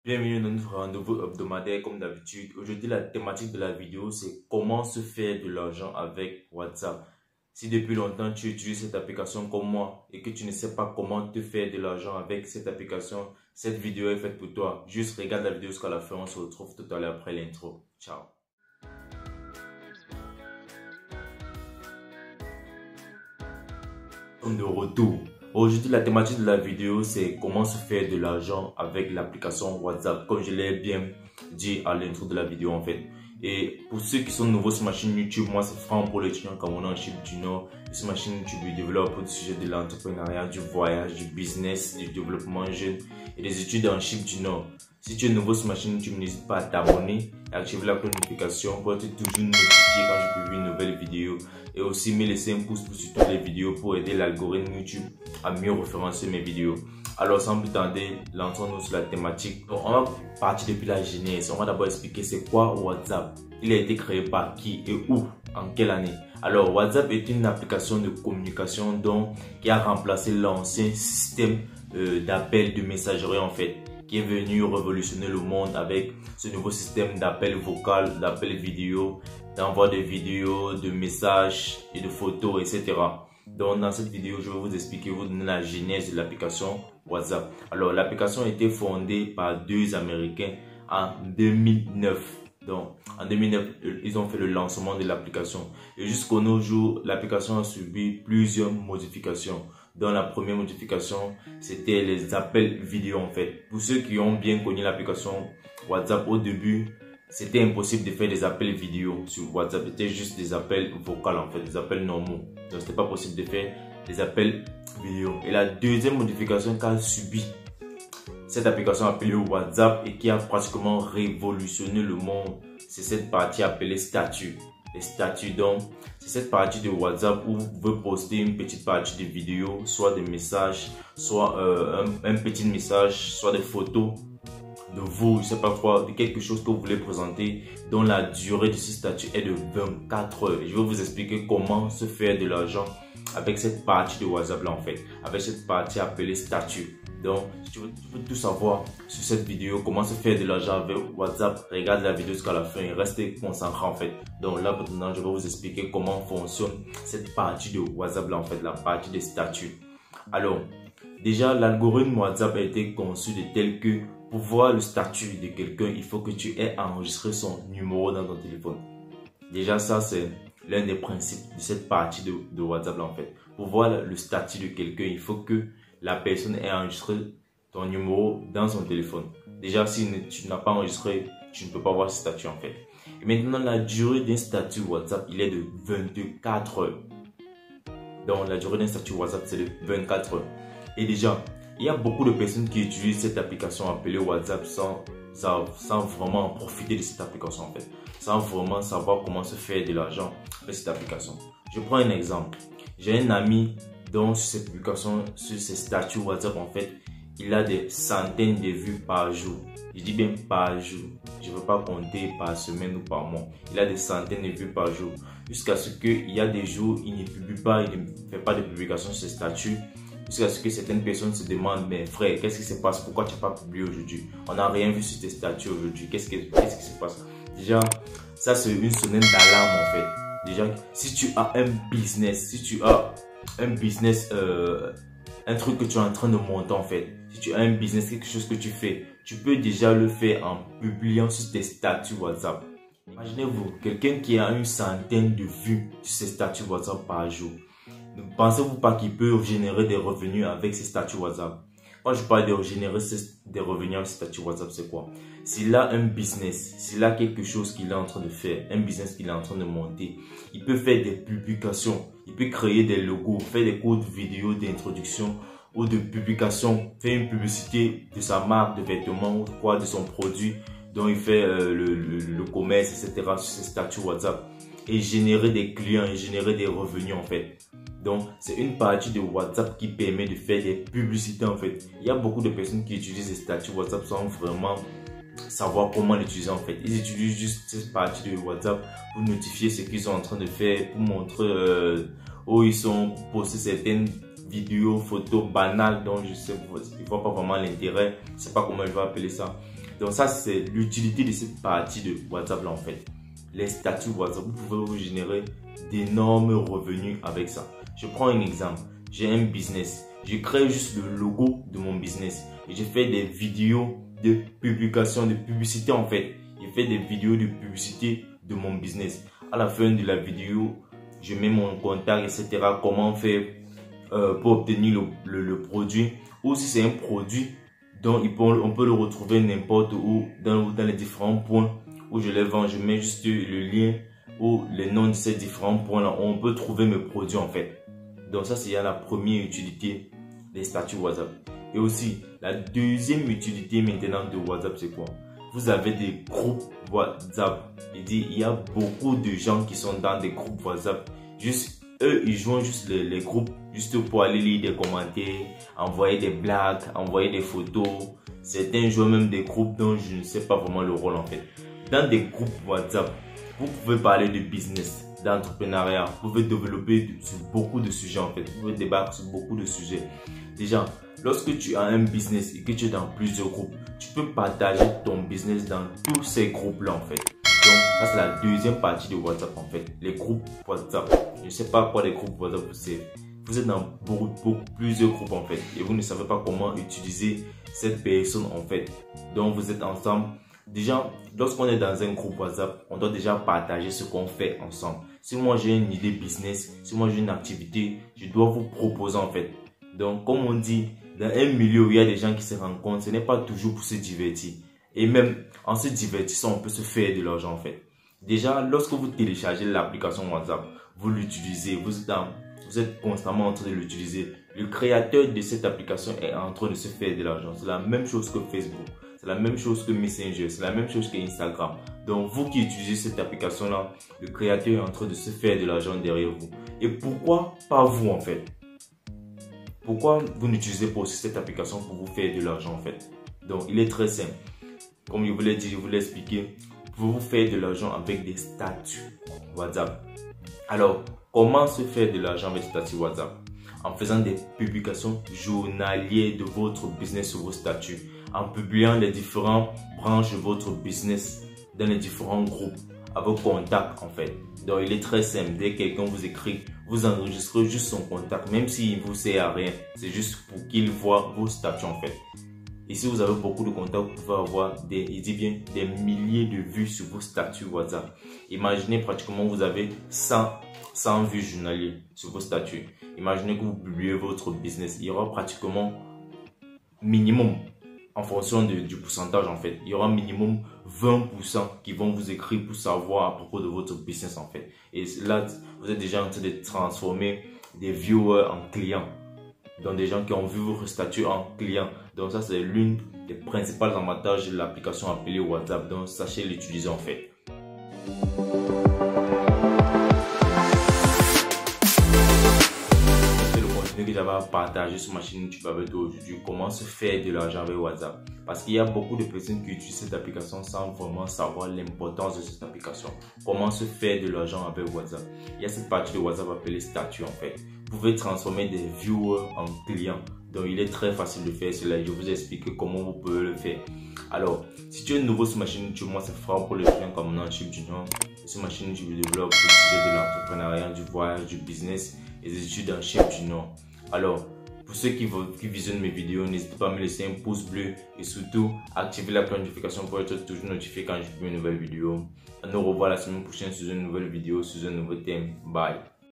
Bienvenue dans notre rendez-vous hebdomadaire comme d'habitude. Aujourd'hui, la thématique de la vidéo, c'est comment se faire de l'argent avec WhatsApp. Si depuis longtemps tu utilises cette application comme moi et que tu ne sais pas comment te faire de l'argent avec cette application, cette vidéo est faite pour toi. Juste regarde la vidéo jusqu'à la fin, on se retrouve tout à l'heure après l'intro. Ciao. De retour. Aujourd'hui, la thématique de la vidéo, c'est comment se faire de l'argent avec l'application WhatsApp, comme je l'ai bien dit à l'intro de la vidéo en fait. Et pour ceux qui sont nouveaux sur ma chaîne YouTube, moi c'est Franck pour l'étudiant camerounais en Chine du Nord. Et sur ma chaîne YouTube, je développe du sujet de l'entrepreneuriat, du voyage, du business, du développement jeune et des études en Chine du Nord. Si tu es nouveau sur ma chaîne YouTube, n'hésite pas à t'abonner et activer la cloche de notification pour être toujours notifié quand je publie une nouvelle vidéo. Et aussi me laisser un pouce sur toutes les vidéos pour aider l'algorithme YouTube à mieux référencer mes vidéos. Alors sans plus tarder, lançons-nous sur la thématique. Donc, on va partir depuis la genèse. On va d'abord expliquer c'est quoi WhatsApp. Il a été créé par qui et où, en quelle année. Alors WhatsApp est une application de communication qui a remplacé l'ancien système d'appel de messagerie en fait, qui est venu révolutionner le monde avec ce nouveau système d'appel vocal, d'appel vidéo, d'envoi de vidéos, de messages et de photos, etc. Donc dans cette vidéo, je vais vous expliquer, vous donner la genèse de l'application WhatsApp. Alors l'application a été fondée par deux Américains en 2009. Donc en 2009, ils ont fait le lancement de l'application. Et jusqu'au nos jours, l'application a subi plusieurs modifications. Dans la première modification, c'était les appels vidéo en fait. Pour ceux qui ont bien connu l'application WhatsApp au début, c'était impossible de faire des appels vidéo sur WhatsApp. C'était juste des appels vocaux en fait, des appels normaux. Donc c'était pas possible de faire des appels vidéo. Et la deuxième modification qu'a subi cette application appelée WhatsApp et qui a pratiquement révolutionné le monde, c'est cette partie appelée statut. Les statuts, donc c'est cette partie de WhatsApp où vous pouvez poster une petite partie de vidéo, soit des messages, soit un petit message, soit des photos de vous, je sais pas quoi, de quelque chose que vous voulez présenter, dont la durée de ce statut est de 24 heures. Je vais vous expliquer comment se faire de l'argent avec cette partie de WhatsApp là en fait, avec cette partie appelée statut. Donc, si tu veux tout savoir sur cette vidéo, comment se faire de l'argent avec WhatsApp, regarde la vidéo jusqu'à la fin et restez concentré en fait. Donc là maintenant, je vais vous expliquer comment fonctionne cette partie de WhatsApp là en fait, la partie des statuts. Alors, déjà l'algorithme WhatsApp a été conçu de tel que pour voir le statut de quelqu'un, il faut que tu aies enregistré son numéro dans ton téléphone. Déjà ça c'est l'un des principes de cette partie de WhatsApp là en fait. Pour voir le statut de quelqu'un, il faut que la personne ait enregistré ton numéro dans son téléphone. Déjà, si tu n'as pas enregistré, tu ne peux pas voir ce statut en fait. Et maintenant, la durée d'un statut WhatsApp, il est de 24 heures. Donc, la durée d'un statut WhatsApp, c'est de 24 heures. Et déjà, il y a beaucoup de personnes qui utilisent cette application appelée WhatsApp sans vraiment profiter de cette application en fait. Sans vraiment savoir comment se faire de l'argent avec cette application. Je prends un exemple. J'ai un ami donc sur cette publication, sur ses statuts WhatsApp en fait, il a des centaines de vues par jour. Je dis bien par jour. Je ne veux pas compter par semaine ou par mois. Il a des centaines de vues par jour. Jusqu'à ce qu'il y a des jours, il ne publie pas, il ne fait pas de publication sur ses statuts. Jusqu'à ce que certaines personnes se demandent, mais frère, qu'est-ce qui se passe? Pourquoi tu n'as pas publié aujourd'hui? On n'a rien vu sur tes statuts aujourd'hui. Qu'est-ce qui se passe? Déjà, ça c'est une sonnette d'alarme en fait. Déjà, si tu as un business, si tu as un business, un truc que tu es en train de monter en fait. Si tu as un business, quelque chose que tu fais, tu peux déjà le faire en publiant sur tes statuts WhatsApp. Imaginez-vous, quelqu'un qui a une centaine de vues sur ses statuts WhatsApp par jour. Ne pensez-vous pas qu'il peut générer des revenus avec ses statuts WhatsApp? Quand je parle de générer des revenus avec ses statuts WhatsApp, c'est quoi? S'il a un business, s'il a quelque chose qu'il est en train de faire, un business qu'il est en train de monter, il peut faire des publications, il peut créer des logos, faire des courtes vidéos d'introduction ou de publication, faire une publicité de sa marque de vêtements ou quoi, de son produit dont il fait le commerce, etc. sur ses statuts WhatsApp et générer des clients et générer des revenus en fait. Donc, c'est une partie de WhatsApp qui permet de faire des publicités en fait. Il y a beaucoup de personnes qui utilisent les statuts WhatsApp sans vraiment savoir comment l'utiliser en fait. Ils utilisent juste cette partie de WhatsApp pour notifier ce qu'ils sont en train de faire, pour montrer où ils sont, pour poster certaines vidéos, photos banales dont je sais, ils ne voient pas vraiment l'intérêt. Je ne sais pas comment je vais appeler ça. Donc ça, c'est l'utilité de cette partie de WhatsApp là en fait. Les statuts WhatsApp, vous pouvez vous générer d'énormes revenus avec ça. Je prends un exemple. J'ai un business. Je crée juste le logo de mon business. Et je fais des vidéos de publication, de publicité en fait. Je fais des vidéos de publicité de mon business. À la fin de la vidéo, je mets mon contact, etc. Comment faire pour obtenir le produit. Ou si c'est un produit dont on peut le retrouver n'importe où dans les différents points où je les vends. Je mets juste le lien ou les noms de ces différents points là où on peut trouver mes produits en fait. Donc ça, c'est la première utilité des statuts WhatsApp. Et aussi, la deuxième utilité maintenant de WhatsApp, c'est quoi? Vous avez des groupes WhatsApp. Il y a beaucoup de gens qui sont dans des groupes WhatsApp. Juste, eux, ils jouent juste les groupes juste pour aller lire des commentaires, envoyer des blagues, envoyer des photos. Certains jouent même des groupes dont je ne sais pas vraiment le rôle en fait. Dans des groupes WhatsApp, vous pouvez parler de business, d'entrepreneuriat. Vous pouvez développer sur beaucoup de sujets en fait. Vous pouvez débattre sur beaucoup de sujets. Déjà, lorsque tu as un business et que tu es dans plusieurs groupes, tu peux partager ton business dans tous ces groupes-là en fait. Donc, ça c'est la deuxième partie de WhatsApp en fait. Les groupes WhatsApp. Je ne sais pas quoi les groupes WhatsApp c'est. Vous êtes dans plusieurs groupes en fait. Et vous ne savez pas comment utiliser cette personne en fait. Donc, vous êtes ensemble. Déjà, lorsqu'on est dans un groupe WhatsApp, on doit déjà partager ce qu'on fait ensemble. Si moi j'ai une idée business, si moi j'ai une activité, je dois vous proposer en fait. Donc, comme on dit, dans un milieu où il y a des gens qui se rencontrent, ce n'est pas toujours pour se divertir. Et même en se divertissant, on peut se faire de l'argent en fait. Déjà, lorsque vous téléchargez l'application WhatsApp, vous l'utilisez, vous êtes constamment en train de l'utiliser. Le créateur de cette application est en train de se faire de l'argent. C'est la même chose que Facebook. C'est la même chose que Messenger, c'est la même chose que Instagram. Donc vous qui utilisez cette application-là, le créateur est en train de se faire de l'argent derrière vous. Et pourquoi pas vous en fait? Pourquoi vous n'utilisez pas aussi cette application pour vous faire de l'argent en fait? Donc il est très simple. Comme je vous l'ai dit, je vous l'ai expliqué. Vous pouvez vous faire de l'argent avec des statuts WhatsApp. Alors, comment se faire de l'argent avec des statuts WhatsApp? En faisant des publications journalières de votre business sur vos statuts. En publiant les différentes branches de votre business dans les différents groupes à vos contacts en fait. Donc il est très simple. Dès que quelqu'un vous écrit, vous enregistrez juste son contact, même s'il ne vous sert à rien. C'est juste pour qu'il voit vos statuts en fait. Et si vous avez beaucoup de contacts, vous pouvez avoir des milliers de vues sur vos statuts WhatsApp. Imaginez pratiquement vous avez 100 vues journalières sur vos statuts. Imaginez que vous publiez votre business. Il y aura pratiquement minimum, en fonction du pourcentage en fait, il y aura minimum 20% qui vont vous écrire pour savoir à propos de votre business en fait. Et là, vous êtes déjà en train de transformer des viewers en clients. Donc des gens qui ont vu votre statut en clients. Donc ça c'est l'une des principaux avantages de l'application appelée WhatsApp. Donc sachez l'utiliser en fait. Que j'avais à partager sur ma chaîne YouTube avec toi aujourd'hui, comment se faire de l'argent avec WhatsApp, parce qu'il y a beaucoup de personnes qui utilisent cette application sans vraiment savoir l'importance de cette application. Comment se faire de l'argent avec WhatsApp? Il y a cette partie de WhatsApp appelée statut en fait. Vous pouvez transformer des viewers en clients, donc il est très facile de faire cela. Je vous explique comment vous pouvez le faire. Alors, si tu es nouveau sur ma chaîne YouTube, moi c'est Franck pour le client comme Chip Junior. Sur ma chaîne YouTube, je développe le sujet de l'entrepreneuriat, du voyage, du business et des études en Chip Junior. Alors, pour ceux qui visionnent mes vidéos, n'hésitez pas à me laisser un pouce bleu et surtout activer la cloche de notification pour être toujours notifié quand je publie une nouvelle vidéo. On nous revoit la semaine prochaine sur une nouvelle vidéo, sur un nouveau thème. Bye.